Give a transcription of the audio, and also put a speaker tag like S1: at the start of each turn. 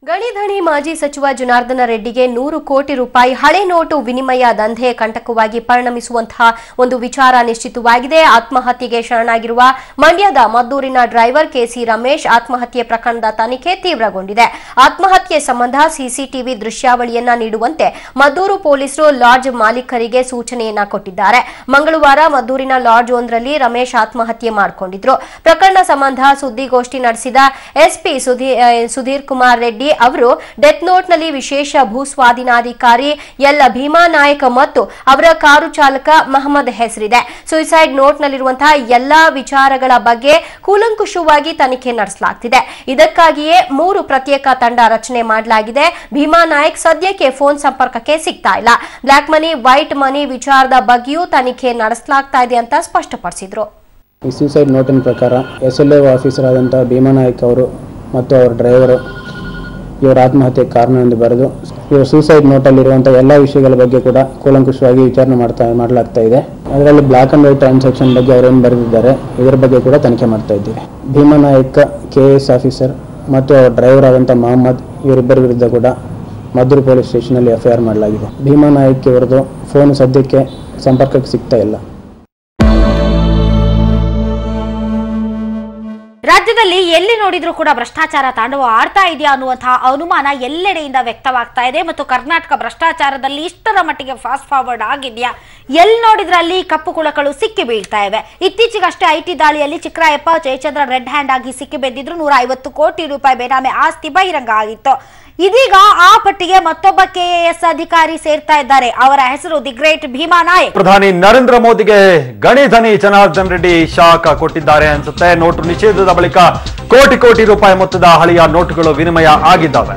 S1: ಗಣಿಧಣಿ ಮಾಜಿ ಸಚಿವ ಜನಾರ್ದನ ರೆಡ್ಡಿಗೆ 100 ಕೋಟಿ ರೂಪಾಯಿ ಹಳೆ ನೋಟು ವಿನಿಮಯ ದಂಧೆ ಕಂಟಕವಾಗಿ ಪರಿಣಮಿಸುವಂತಹ ಒಂದು ವಿಚಾರ ನಿಶ್ಚಿತವಾಗಿದೆ. ಆತ್ಮಹತ್ಯೆಗೆ ಶರಣಾಗಿರುವ ಮಂಡ್ಯದ ಮದ್ದೂರಿನ ಡ್ರೈವರ್ ಕೆಸಿ ರಮೇಶ್ ಆತ್ಮಹತ್ಯೆ ಪ್ರಕರಣದ ತನಿಖೆ ತೀವ್ರಗೊಂಡಿದೆ. ಆತ್ಮಹತ್ಯೆ ಸಂಬಂಧ ಸಿಸಿಟಿವಿ ದೃಶ್ಯಾವಳಿಯನ್ನ ನೀಡುವಂತೆ ಮದ್ದೂರು ಪೊಲೀಸರು ಲಾಡ್ಜ್ ಮಾಲೀಕರಿಗೆ ಸೂಚನೆಯನ್ನ ಕೊಟ್ಟಿದ್ದಾರೆ. ಮಂಗಳವಾರ ಮದ್ದೂರಿನ ಲಾಡ್ಜ್ ಒಂದರಲ್ಲಿ ರಮೇಶ್ ಆತ್ಮಹತ್ಯೆ ಮಾಡಿಕೊಂಡಿದ್ರು. ಪ್ರಕರಣ ಸಂಬಂಧ ಸುದ್ದಿಗೋಷ್ಠಿ ನಡೆಸಿದ ಎಸ್ಪಿ ಸುಧೀರ್ ಕುಮಾರ್ ರೆಡ್ಡಿ ಅವರು ಡೆತ್ ನೋಟ್ ನಲ್ಲಿ ವಿಶೇಷ ಭೂಸ್ವಾಧೀನಾಧಿಕಾರಿ ಎಲ್ ಭೀಮಾ ನಾಯಕ್ ಮತ್ತು ಅವರ ಕಾರು ಚಾಲಕ ಮಹಮ್ಮದ್ ಹೆಸರಿದೆ. ಸುಯಿಸೈಡ್ ನೋಟ್ ನಲ್ಲಿರುವಂತಹ ಎಲ್ಲಾ ವಿಚಾರಗಳ ಬಗ್ಗೆ ಕೂಲಂಕುಷವಾಗಿ ತನಿಖೆ ನಡೆಸಲಾಗುತ್ತಿದೆ. ಇದಕ್ಕಾಗಿಯೇ 3 ಪ್ರತ್ಯೇಕ ತಂಡ ರಚನೆ ಮಾಡಲಾಗಿದೆ. ಭೀಮಾ ನಾಯಕ್ ಸದ್ಯಕ್ಕೆ ಫೋನ್ ಸಂಪರ್ಕಕ್ಕೆ ಸಿಗ್ತಾ ಇಲ್ಲ. ಬ್ಲಾಕ್ ಮನಿ ವೈಟ್ ಮನಿ ವಿಚಾರದ ಬಗ್ಗೆಯೂ ತನಿಖೆ ನಡೆಸಲಾಗ್ತಾ ಇದೆ ಅಂತ ಸ್ಪಷ್ಟಪಡಿಸಿದ್ರು.
S2: ಸುಯಿಸೈಡ್ ನೋಟಿನ ಪ್ರಕಾರ SLO ಆಫೀಸರ್ ಆದಂತಹ ಭೀಮಾ ನಾಯಕ್ ಅವರು ಮತ್ತು ಅವರ ಡ್ರೈವರ್ ಇವರ ಆತ್ಮಹತ್ಯೆಗೆ ಕಾರಣ ಎಂದು ಬರೆದು ಇವರು ಸೂಸೈಡ್ ನೋಟಲ್ಲಿರುವಂಥ ಎಲ್ಲ ವಿಷಯಗಳ ಬಗ್ಗೆ ಕೂಡ ಕೂಲಂಕುಷವಾಗಿ ವಿಚಾರಣೆ ಮಾಡಲಾಗ್ತಾ ಇದೆ. ಅದರಲ್ಲಿ ಬ್ಲಾಕ್ ಅಂಡ್ ವೈಟ್ ಟ್ರಾನ್ಸಾಕ್ಷನ್ ಬಗ್ಗೆ ಅವರೇನು ಬರೆದಿದ್ದಾರೆ ಇದರ ಬಗ್ಗೆ ಕೂಡ ತನಿಖೆ ಮಾಡ್ತಾ ಇದ್ದೀವಿ. ಭೀಮಾ ನಾಯಕ್ KS ಆಫೀಸರ್ ಮತ್ತು ಅವರ ಡ್ರೈವರ್ ಆದಂಥ ಮಹಮ್ಮದ್ ಇವರಿಬ್ಬರ ವಿರುದ್ಧ ಕೂಡ ಮದ್ದೂರು ಪೊಲೀಸ್ ಸ್ಟೇಷನಲ್ಲಿ FIR ಮಾಡಲಾಗಿದೆ. ಭೀಮಾ ನಾಯಕ್ ಇವರದು ಫೋನ್ ಸದ್ಯಕ್ಕೆ ಸಂಪರ್ಕಕ್ಕೆ ಸಿಗ್ತಾ ಇಲ್ಲ.
S3: ರಾಜ್ಯದಲ್ಲಿ ಎಲ್ಲಿ ನೋಡಿದ್ರೂ ಕೂಡ ಭ್ರಷ್ಟಾಚಾರ ತಾಂಡವ ಆಡ್ತಾ ಇದೆಯಾ ಅನ್ನುವಂತಹ ಅನುಮಾನ ಎಲ್ಲೆಡೆಯಿಂದ ವ್ಯಕ್ತವಾಗ್ತಾ ಇದೆ. ಮತ್ತು ಕರ್ನಾಟಕ ಭ್ರಷ್ಟಾಚಾರದಲ್ಲಿ ಇಷ್ಟರ ಮಟ್ಟಿಗೆ ಫಾಸ್ಟ್ ಫಾರ್ವರ್ಡ್ ಆಗಿದೆಯಾ? ಎಲ್ಲಿ ನೋಡಿದ್ರಲ್ಲಿ ಕಪ್ಪು ಕುಳಕಳು ಸಿಕ್ಕಿ ಬೀಳ್ತಾ ಇವೆ. ಇತ್ತೀಚೆಗಷ್ಟೇ IT ದಾಳಿಯಲ್ಲಿ ಚಿಕ್ಕರಾಯಪ್ಪ ಜಯಚಂದ್ರ ರೆಡ್ ಹ್ಯಾಂಡ್ ಆಗಿ ಸಿಕ್ಕಿ ಬಿದ್ದಿದ್ರು. 150 ಕೋಟಿ ರೂಪಾಯಿ ಬೇನಾಮಿ ಆಸ್ತಿ ಬಹಿರಂಗ ಆಗಿತ್ತು. ಇದೀಗ ಆ ಪಟ್ಟಿಗೆ ಮತ್ತೊಬ್ಬ KAS ಅಧಿಕಾರಿ ಸೇರ್ತಾ ಇದ್ದಾರೆ. ಅವರ ಹೆಸರು ದಿ ಗ್ರೇಟ್ ಭೀಮಾ ನಾಯಕ್.
S4: ಪ್ರಧಾನಿ ನರೇಂದ್ರ ಮೋದಿಗೆ ಗಣಿಧಣಿ ಜನಾರ್ದನ್ ರೆಡ್ಡಿ ಶಾಕ್ ಕೊಟ್ಟಿದ್ದಾರೆ ಅನ್ಸುತ್ತೆ. ನೋಟು ನಿಷೇಧದ ಬಳಿಕ ಕೋಟಿ ರೂಪಾಯಿ ಮೊತ್ತದ ಹಳೆಯ ನೋಟುಗಳು ವಿನಿಮಯ ಆಗಿದ್ದಾವೆ.